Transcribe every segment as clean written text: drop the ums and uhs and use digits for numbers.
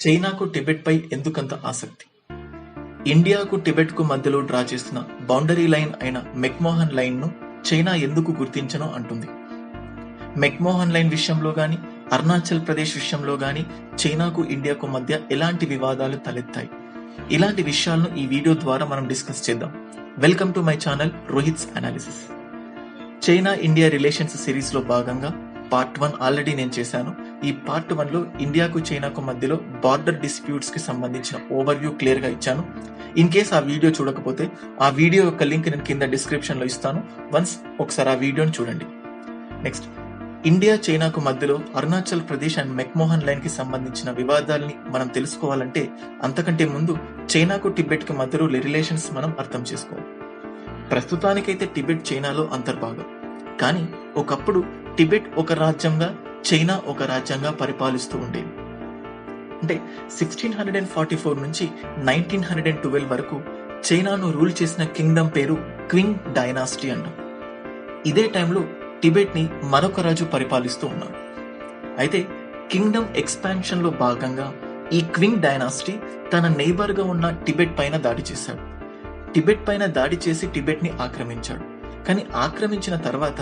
చైనాకు టిబెట్ పై ఎందుకంత ఆసక్తి? ఇండియాకు టిబెట్ కు మధ్యలో డ్రా చేస్తున్న బౌండరీ లైన్ అయిన మెక్మోహన్ లైన్ ను చైనా ఎందుకు గుర్తించను అంటుంది. మెక్మోహన్ లైన్ విషయంలో గాని, అరుణాచల్ ప్రదేశ్ విషయంలో గాని చైనాకు ఇండియాకు మధ్య ఎలాంటి వివాదాలు తలెత్తాయి? ఇలాంటి విషయాలను ఈ వీడియో ద్వారా మనం డిస్కస్ చేద్దాం. Welcome to my channel Rohit's analysis. China India relations series లో భాగంగా పార్ట్ 1 ఆల్రెడీ నేను చేశాను. ఈ పార్ట్ 1 లో ఇండియాకు చైనాకు మధ్యలో బార్డర్ డిస్ప్యూట్స్ కి సంబంధించిన ఓవర్వ్యూ క్లియర్ గా ఇచ్చాను. ఇన్ కేస్ ఆ వీడియో చూడకపోతే ఆ వీడియో యొక్క లింక్ నేను కింద డిస్క్రిప్షన్ లో ఇస్తాను. వన్స్ ఒకసారి ఆ వీడియోని చూడండి. నెక్స్ట్, ఇండియా చైనాకు మధ్యలో Arunachal Pradesh and McMahon line కి సంబంధించిన వివాదాల్ని మనం తెలుసుకోవాలంటే అంతకంటే ముందు చైనాకు టిబెట్ కి మధ్యలో రిలేషన్స్ మనం అర్థం చేసుకోవాలి. ప్రస్తుతానికైతే టిబెట్ చైనాలో అంతర్భాగం, కానీ ఒకప్పుడు టిబెట్ ఒక రాజ్యంగా, చైనా ఒక రాజ్యంగా పరిపాలిస్తూ ఉండేది. అంటే 1644 నుంచి 1912 వరకు చైనాను రూల్ చేసిన కింగ్డమ్ పేరు క్వింగ్ డైనాసిటీ అంటాం. ఇదే టైంలో టిబెట్ ని మరొక రాజు పరిపాలిస్తూ ఉన్నాడు. అయితే కింగ్డమ్ ఎక్స్పాన్షన్ లో భాగంగా ఈ క్వింగ్ డైనాసిటీ తన నైబర్ గా ఉన్న టిబెట్ పైన దాడి చేశాడు. టిబెట్ పైన దాడి చేసి టిబెట్ ని ఆక్రమించాడు. కానీ ఆక్రమించిన తర్వాత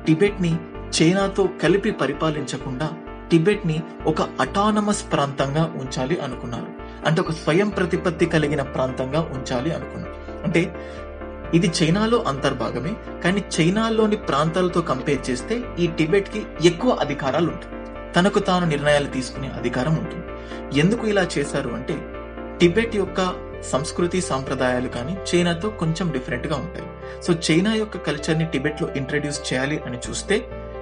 టిబెట్ ని చైనాతో కలిపి పరిపాలించకుండా టిబెట్ ని ఒక అటానమస్ ప్రాంతంగా ఉంచాలి అనుకున్నారు. అంటే ఒక స్వయం ప్రతిపత్తి కలిగిన ప్రాంతంగా ఉంచాలి అనుకున్నారు. అంటే ఇది చైనాలో అంతర్భాగమే, కానీ చైనాలోని ప్రాంతాలతో కంపేర్ చేస్తే ఈ టిబెట్ కి ఎక్కువ అధికారాలు ఉంటాయి. తనకు తాను నిర్ణయాలు తీసుకునే అధికారం ఉంటుంది. ఎందుకు ఇలా చేశారు అంటే టిబెట్ యొక్క సంస్కృతి సాంప్రదాయాలు కానీ చైనాతో కొంచెం డిఫరెంట్ గా ఉంటాయి. సో చైనా యొక్క కల్చర్ ని టిబెట్ లో ఇంట్రడ్యూస్ చేయాలి అని చూస్తే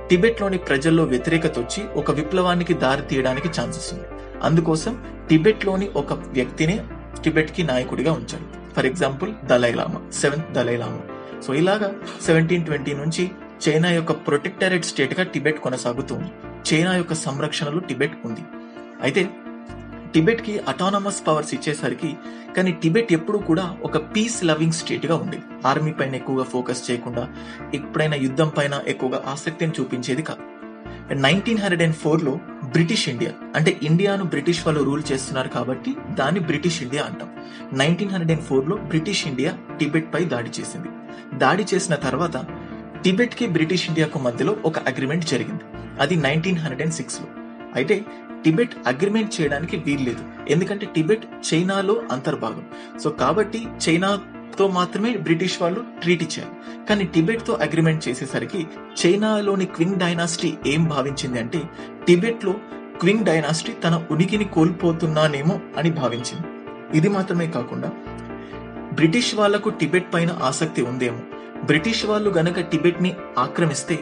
టిబెట్ లోని ప్రజల్లో వ్యతిరేకత వచ్చి ఒక విప్లవానికి దారి తీయడానికి ఛాన్సెస్ ఉంది. అందుకోసం టిబెట్ లోని ఒక వ్యక్తిని టిబెట్ కి నాయకుడిగా ఉంచాడు. For example Dalai Lama, 7th Dalai Lama. So ఇలాగా 1720 నుంచి చైనా యొక్క ప్రొటెక్టరేట్ స్టేట్ గా టిబెట్ కొనసాగుతుంది. చైనా యొక్క సంరక్షణలో టిబెట్ ఉంది. అయితే టిబెట్ కి అటానమస్ పవర్స్ ఇచ్చేసరికి కానీ టిబెట్ ఎప్పుడు కూడా ఒక పీస్ లవింగ్ స్టేట్ గా ఉండేది. ఆర్మీ పైన ఎక్కువగా ఫోకస్ చేయకుండా, ఎప్పుడైనా యుద్ధం పైన ఎక్కువగా ఆసక్తిని చూపించేది కాదు. 1904 లో బ్రిటిష్ ఇండియా, అంటే ఇండియాను బ్రిటిష్ వాళ్ళు రూల్ చేస్తున్నారు కాబట్టి దాన్ని బ్రిటిష్ ఇండియా అంటాం. 1904 లో బ్రిటిష్ ఇండియా టిబెట్ పై దాడి చేసింది. దాడి చేసిన తర్వాత టిబెట్ కి బ్రిటిష్ ఇండియాకు మధ్యలో ఒక అగ్రిమెంట్ జరిగింది. అది 1906 లో. అయితే టిబెట్ అగ్రిమెంట్ చేయడానికి వీల్లేదు, ఎందుకంటే టిబెట్ చైనాలో అంతర్భాగం. సో కాబట్టి చైనాతో మాత్రమే బ్రిటిష్ వాళ్ళు ట్రీట్ ఇచ్చారు. కానీ టిబెట్ తో అగ్రిమెంట్ చేసేసరికి చైనాలోని క్వింగ్ డైనాసిటీ ఏం భావించింది అంటే టిబెట్ లో క్వింగ్ డైనాసిటీ తన ఉనికిని కోల్పోతున్నానేమో అని భావించింది. ఇది మాత్రమే కాకుండా బ్రిటిష్ వాళ్లకు టిబెట్ పైన ఆసక్తి ఉందేమో, బ్రిటిష్ వాళ్ళు గనక టిబెట్ ని ఆక్రమిస్తే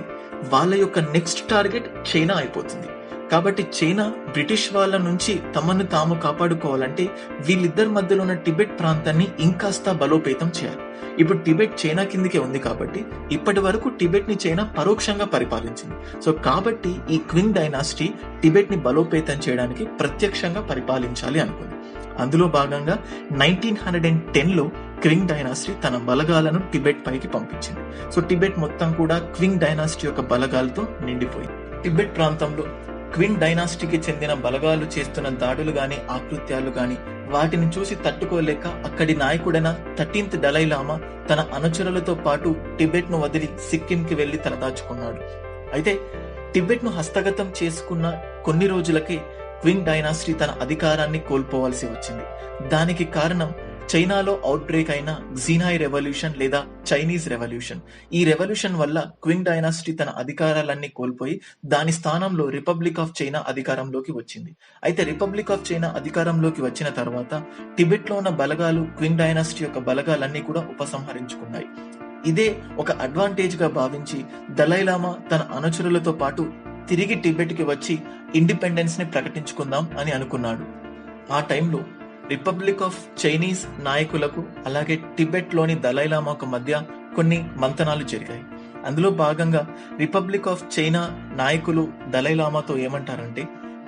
వాళ్ళ యొక్క నెక్స్ట్ టార్గెట్ చైనా అయిపోతుంది. కాబట్టి చైనా బ్రిటిష్ వాళ్ళ నుంచి తమను తాము కాపాడుకోవాలంటే వీళ్ళిద్దరి మధ్యలో ఉన్న టిబెట్ ప్రాంతాన్ని ఇంకాస్త బలోపేతం చేయాలి. ఇప్పుడు టిబెట్ చైనా కిందికే ఉంది కాబట్టి ఇప్పటి వరకు టిబెట్ ని చైనా పరోక్షంగా పరిపాలించింది. సో కాబట్టి ఈ క్వింగ్ డైనాసిటీ టిబెట్ ని బలోపేతం చేయడానికి ప్రత్యక్షంగా పరిపాలించాలి అనుకుంది. అందులో భాగంగా 1910 లో క్వింగ్ డైనాసిటీ తన బలగాలను టిబెట్ పైకి పంపించింది. సో టిబెట్ మొత్తం కూడా క్వింగ్ డైనాసిటీ యొక్క బలగాలతో నిండిపోయింది. టిబెట్ ప్రాంతంలో క్వింగ్ డైనాసిటీకి చెందిన బలగాలు చేస్తున్న దాడులు గాని, ఆకృత్యాలు గాని వాటిని చూసి తట్టుకోలేక అక్కడి నాయకుడైన 13th దలైలామా తన అనుచరులతో పాటు టిబెట్ ను వదిలి సిక్కిం కి వెళ్లి తలదాచుకున్నాడు. అయితే టిబెట్ ను హస్తగతం చేసుకున్న కొన్ని రోజులకే క్వింగ్ డైనాసిటీ తన అధికారాన్ని కోల్పోవాల్సి వచ్చింది. దానికి కారణం చైనాలో అవుట్ బ్రేక్ అయిన క్సీనాయ్ రెవల్యూషన్ లేదా చైనీస్ రెవల్యూషన్. ఈ రెవల్యూషన్ వల్ల క్వింగ్ డైనాసిటీ తన అధికారాలన్నీ కోల్పోయి దాని స్థానంలో రిపబ్లిక్ ఆఫ్ చైనా అధికారంలోకి వచ్చింది. అయితే రిపబ్లిక్ ఆఫ్ చైనా అధికారంలోకి వచ్చిన తర్వాత టిబెట్ లో ఉన్న బలగాలు క్వింగ్ డైనాసిటీ యొక్క బలగాలన్నీ కూడా ఉపసంహరించుకున్నాయి. ఇదే ఒక అడ్వాంటేజ్ గా భావించి దలైలామా తన అనుచరులతో పాటు తిరిగి టిబెట్ కి వచ్చి ఇండిపెండెన్స్ ని ప్రకటించుకుందాం అని అనుకున్నాడు. ఆ టైంలో రిపబ్లిక్ ఆఫ్ చైనీస్ నాయకులకు అలాగే టిబెట్ లోని దలైలామాకు మధ్య కొన్ని మంతనాలు జరిగాయి. అందులో భాగంగా రిపబ్లిక్ ఆఫ్ చైనా నాయకులు దలైలామాతో ఏమంటారంటే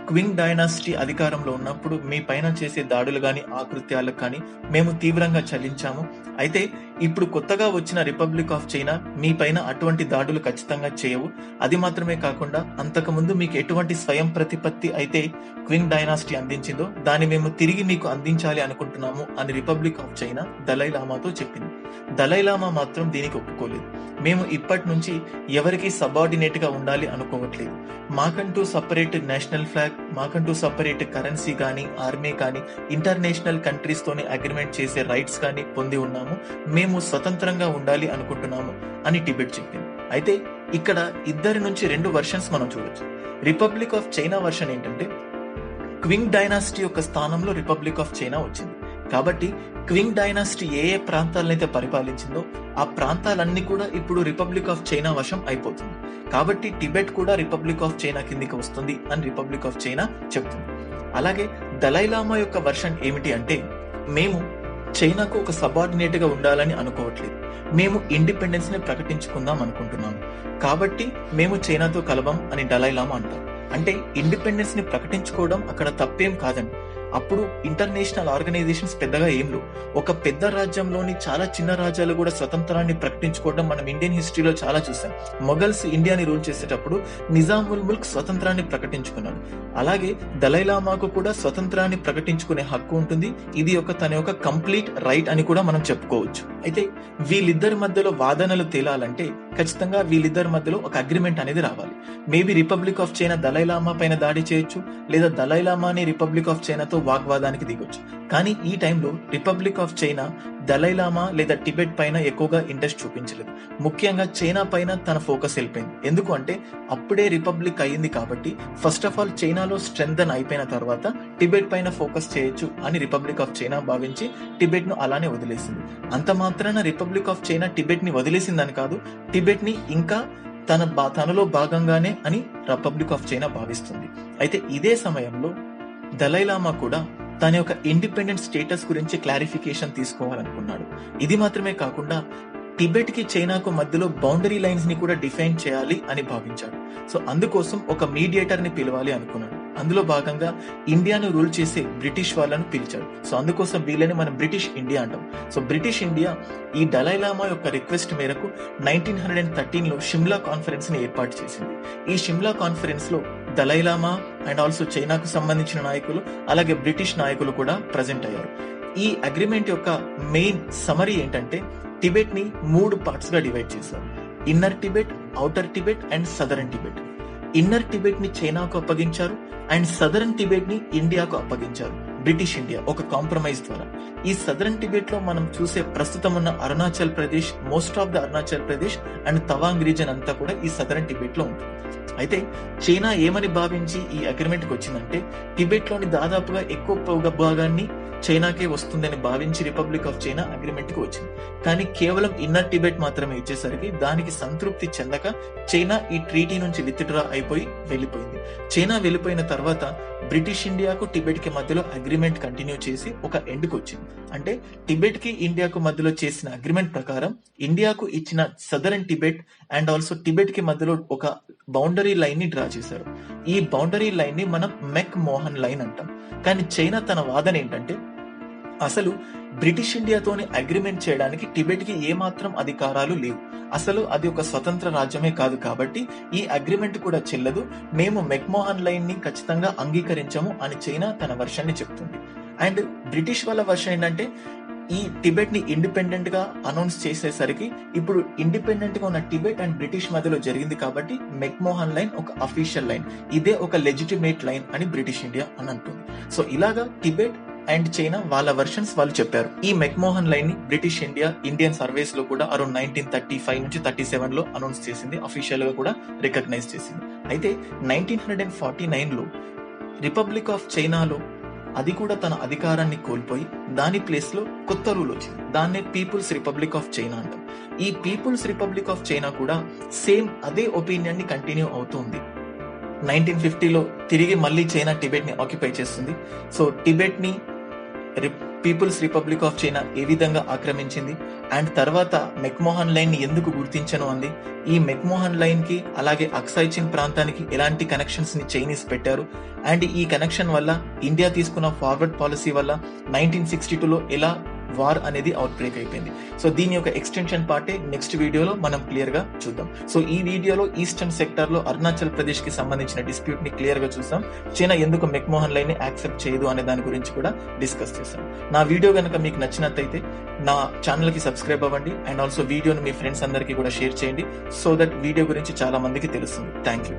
క్వింగ్ డైనాసిటీ అధికారంలో ఉన్నప్పుడు మీ పైన చేసే దాడులు గాని ఆకృత్యాలకు కానీ మేము తీవ్రంగా చలించాము. అయితే ఇప్పుడు కొత్తగా వచ్చిన రిపబ్లిక్ ఆఫ్ చైనా మీ పైన అటువంటి దాడులు ఖచ్చితంగా చేయవు. అది మాత్రమే కాకుండా అంతకుముందు మీకు ఎటువంటి స్వయం ప్రతిపత్తి అయితే క్వింగ్ డైనాసిటీ అందించిందో దాన్ని మేము తిరిగి మీకు అందించాలి అనుకుంటున్నాము అని రిపబ్లిక్ ఆఫ్ చైనా దలైలామాతో చెప్పింది. దలైలామా మాత్రం దీనికి ఒప్పుకోలేదు. మేము ఇప్పటి నుంచి ఎవరికి సబార్డినేట్ గా ఉండాలి అనుకోవట్లేదు. మాకంటూ సపరేట్ నేషనల్ ఫ్లాగ్, మాకంటూ సపరేట్ కరెన్సీ కానీ ఆర్మీ కానీ ఇంటర్నేషనల్ కంట్రీస్ తోనే అగ్రిమెంట్ చేసే రైట్స్ కానీ పొంది ఉన్నాము. మేము స్వతంత్రంగా ఉండాలి అనుకుంటున్నాము అని టిబెట్ చెప్పింది. అయితే ఇక్కడ ఇద్దరి నుంచి 2 వర్షన్స్ మనం చూడొచ్చు. రిపబ్లిక్ ఆఫ్ చైనా వర్షన్ ఏంటంటే క్వింగ్ డైనాసిటీ యొక్క స్థానంలో రిపబ్లిక్ ఆఫ్ చైనా వచ్చింది. కాబట్టి క్వింగ్ డైనాసిటీ ఏ ఏ ప్రాంతాలనైతే పరిపాలించిందో ఆ ప్రాంతాలన్నీ కూడా ఇప్పుడు రిపబ్లిక్ ఆఫ్ చైనా వశం అయిపోతుంది. కాబట్టి టిబెట్ కూడా రిపబ్లిక్ ఆఫ్ చైనా కిందికి వస్తుంది అని రిపబ్లిక్ ఆఫ్ చైనా చెప్తుంది. అలాగే దలైలామా యొక్క వర్షన్ ఏమిటి అంటే మేము చైనాకు ఒక సబార్డినేట్ గా ఉండాలని అనుకోవట్లేదు. మేము ఇండిపెండెన్స్ ని ప్రకటించుకుందాం అనుకుంటున్నాము. కాబట్టి మేము చైనాతో కలవం అని దలైలామా అంటారు. అంటే ఇండిపెండెన్స్ ని ప్రకటించుకోవడం అక్కడ తప్పేం కాదండి. అప్పుడు ఇంటర్నేషనల్ ఆర్గనైజేషన్స్ పెద్దగా ఏం లేవు. ఒక పెద్ద రాజ్యంలోని చాలా చిన్న రాజ్యాలు కూడా స్వతంత్రాన్ని ప్రకటించుకోవడం మనం ఇండియన్ హిస్టరీలో చాలా చూసాం. మొఘల్స్ ఇండియాని రూల్ చేసేటప్పుడు నిజాముల్ ముల్క్ స్వతంత్రాన్ని ప్రకటించుకున్నాడు. అలాగే దలైలామాకు కూడా స్వతంత్రాన్ని ప్రకటించుకునే హక్కు ఉంటుంది. ఇది తన యొక్క కంప్లీట్ రైట్ అని కూడా మనం చెప్పుకోవచ్చు. అయితే వీళ్ళిద్దరి మధ్యలో వాదనలు తేలాలంటే ఖచ్చితంగా వీళ్ళిద్దరి మధ్యలో ఒక అగ్రిమెంట్ అనేది రావాలి. Maybe republic of China Dalai Lama పైన దాడి చేయొచ్చు, లేదా దలైలామాని రిపబ్లిక్ ఆఫ్ చైనాతో వాగ్వాదానికి దిగొచ్చు. కానీ ఈ టైంలో రిపబ్లిక్ ఆఫ్ చైనా దలైలామా లేదా టిబెట్ పైన ఎక్కువగా ఇంట్రెస్ట్ చూపించలేదు. ముఖ్యంగా చైనా పైన తన ఫోకస్ వెళ్ళిపోయింది. ఎందుకు అంటే అప్పుడే రిపబ్లిక్ అయ్యింది కాబట్టి ఫస్ట్ ఆఫ్ ఆల్ చైనాలో స్ట్రెంగ్థన్ అయిపోయిన తర్వాత టిబెట్ పైన ఫోకస్ చేయొచ్చు అని రిపబ్లిక్ ఆఫ్ చైనా భావించి టిబెట్ ను అలానే వదిలేసింది. అంత మాత్రాన రిపబ్లిక్ ఆఫ్ చైనా టిబెట్ ని వదిలేసిందని కాదు, టిబెట్ ని ఇంకా తనలో భాగంగానే అని రిపబ్లిక్ ఆఫ్ చైనా భావిస్తుంది. అయితే ఇదే సమయంలో దలైలామా కూడా తన యొక్క ఇండిపెండెంట్ స్టేటస్ గురించి క్లారిఫికేషన్ తీసుకోవాలనుకున్నాడు. ఇది మాత్రమే కాకుండా టిబెట్ కి చైనాకు మధ్యలో బౌండరీ లైన్స్ ని కూడా డిఫైన్ చేయాలి అని భావించాడు. సో అందుకోసం ఒక మీడియేటర్ ని పిలవాలి అనుకున్నాడు. అందులో భాగంగా ఇండియాను రూల్ చేసే బ్రిటిష్ వాళ్ళను పిలిచాడు. సో అందుకోసం వీళ్ళని మనం బ్రిటిష్ ఇండియా అంటాం. సో బ్రిటిష్ ఇండియా ఈ దలైలామా యొక్క రిక్వెస్ట్ మేరకు 1913లో షిమ్లా కాన్ఫరెన్స్ ని ఏర్పాటు చేసింది. ఈ షిమ్లా కాన్ఫరెన్స్ లో దలైలామా అండ్ ఆల్సో చైనాకు సంబంధించిన నాయకులు అలాగే బ్రిటిష్ నాయకులు కూడా ప్రజెంట్ అయ్యారు. ఈ అగ్రిమెంట్ యొక్క మెయిన్ సమరీ ఏంటంటే టిబెట్ ని 3 పార్ట్స్ గా డివైడ్ చేశారు. Inner Tibet, outer Tibet and southern Tibet. Inner Tibet ని చైనాకు అప్పగించారు అండ్ సదరన్ టిబెట్ ని ఇండియాకు అప్పగించారు బ్రిటిష్ ఇండియా ఒక కాంప్రమైజ్ ద్వారా. ఈ సదరన్ టిబెట్ లో మనం చూసే ప్రస్తుతం ఉన్న Arunachal Pradesh, most of the Arunachal Pradesh and Tawang reason అంతా కూడా ఈ సదరన్ టిబెట్ లో ఉంటుంది. అయితే చైనా ఏమని భావించి ఈ అగ్రిమెంట్ కి వచ్చిందంటే టిబెట్ లోని దాదాపుగా ఎక్కువ భాగాన్ని చైనాకే వస్తుందని భావించి రిపబ్లిక్ ఆఫ్ చైనా అగ్రిమెంట్ కి వచ్చింది. కానీ కేవలం ఇన్నర్ టిబెట్ మాత్రమే ఇచ్చేసరికి దానికి సంతృప్తి చెందక చైనా ఈ ట్రీటీ నుంచి విత్డ్రా అయిపోయి వెళ్ళిపోయింది. చైనా వెళ్ళిపోయిన తర్వాత బ్రిటిష్ ఇండియాకు టిబెట్ కి మధ్యలో అగ్రిమెంట్ కంటిన్యూ చేసి ఒక ఎండ్ కు వచ్చింది. అంటే టిబెట్ కి ఇండియాకు మధ్యలో చేసిన అగ్రిమెంట్ ప్రకారం ఇండియాకు ఇచ్చిన southern Tibet and also Tibet కి మధ్యలో ఒక బౌండరీ లైన్ ని డ్రా చేశారు. ఈ బౌండరీ లైన్ ని మనం మెక్ మోహన్ లైన్ అంటాం. కానీ చైనా తన వాదన ఏంటంటే అసలు బ్రిటిష్ ఇండియాతోని అగ్రిమెంట్ చేయడానికి టిబెట్ కి ఏమాత్రం అధికారాలు లేవు, అసలు అది ఒక స్వతంత్ర రాజ్యమే కాదు, కాబట్టి ఈ అగ్రిమెంట్ కూడా చెల్లదు, మేము మెక్మోహన్ లైన్ ని ఖచ్చితంగా అంగీకరించము అని చైనా తన వర్షన్ ని చెప్తుంది. అండ్ బ్రిటిష్ వాళ్ళ వర్షన్ ఏంటంటే ఈ టిబెట్ ని ఇండిపెండెంట్ గా అనౌన్స్ చేసేసరికి ఇప్పుడు ఇండిపెండెంట్ గా ఉన్న టిబెట్ అండ్ బ్రిటిష్ మధ్యలో జరిగింది కాబట్టి మెక్మోహన్ లైన్ ఒక అఫీషియల్ లైన్, ఇదే ఒక లెజిటిమేట్ లైన్ అని బ్రిటిష్ ఇండియా అని అంటుంది. సో ఇలాగా టిబెట్ అండ్ చైనా వాళ్ళ వర్షన్స్ వాళ్ళు చెప్పారు. ఈ మెక్మోహన్ లైన్ ని బ్రిటిష్ ఇండియా ఇండియన్ సర్వీస్ లో కూడా అరౌండ్ 1935 నుంచి 37 లో అనౌన్స్ చేసింది, అఫీషియల్ గా కూడా రికగ్నైజ్ చేసింది. అయితే 1949 లో రిపబ్లిక్ ఆఫ్ చైనాలో అది కూడా తన అధికారాన్ని కోల్పోయి దాని ప్లేస్ లో కొత్త రూల్ వచ్చింది. దాన్నే పీపుల్స్ రిపబ్లిక్ ఆఫ్ చైనా అంటాం. ఈ పీపుల్స్ రిపబ్లిక్ ఆఫ్ చైనా కూడా సేమ్ అదే ఒపీనియన్ ని కంటిన్యూ అవుతుంది. 1950లో తిరిగి మళ్ళీ చైనా టిబెట్ ని ఆక్యుపై చేస్తుంది. సో టిబెట్ ని పీపుల్స్ రిపబ్లిక్ ఆఫ్ చైనా ఏ విధంగా ఆక్రమించింది, అండ్ తర్వాత మెక్మోహన్ లైన్ ని ఎందుకు గుర్తించను అంది, ఈ మెక్మోహన్ లైన్ కి అలాగే అక్సాయ్ చిన్ ప్రాంతానికి ఎలాంటి కనెక్షన్స్ ని చైనీస్ పెట్టారు, అండ్ ఈ కనెక్షన్ వల్ల ఇండియా తీసుకున్న ఫార్వర్డ్ పాలసీ వల్ల 1962లో ఎలా వార్ అనేది అవుట్ బ్రేక్ అయిపోయింది. సో దీని యొక్క ఎక్స్టెన్షన్ పార్టే నెక్స్ట్ వీడియోలో మనం క్లియర్ గా చూద్దాం. సో ఈ వీడియోలో ఈస్టర్న్ సెక్టర్ లో అరుణాచల్ ప్రదేశ్ కి సంబంధించిన డిస్ప్యూట్ ని క్లియర్ గా చూస్తాం. చైనా ఎందుకు మెక్మోహన్ లైన్ ని యాక్సెప్ట్ చేయదు అనే దాని గురించి కూడా డిస్కస్ చేస్తాం. నా వీడియో కనుక మీకు నచ్చినట్టయితే నా ఛానల్ కి సబ్స్క్రైబ్ అవ్వండి, అండ్ ఆల్సో వీడియోని మీ ఫ్రెండ్స్ అందరికీ కూడా షేర్ చేయండి, సో దట్ వీడియో గురించి చాలా మందికి తెలుస్తుంది. Thank you.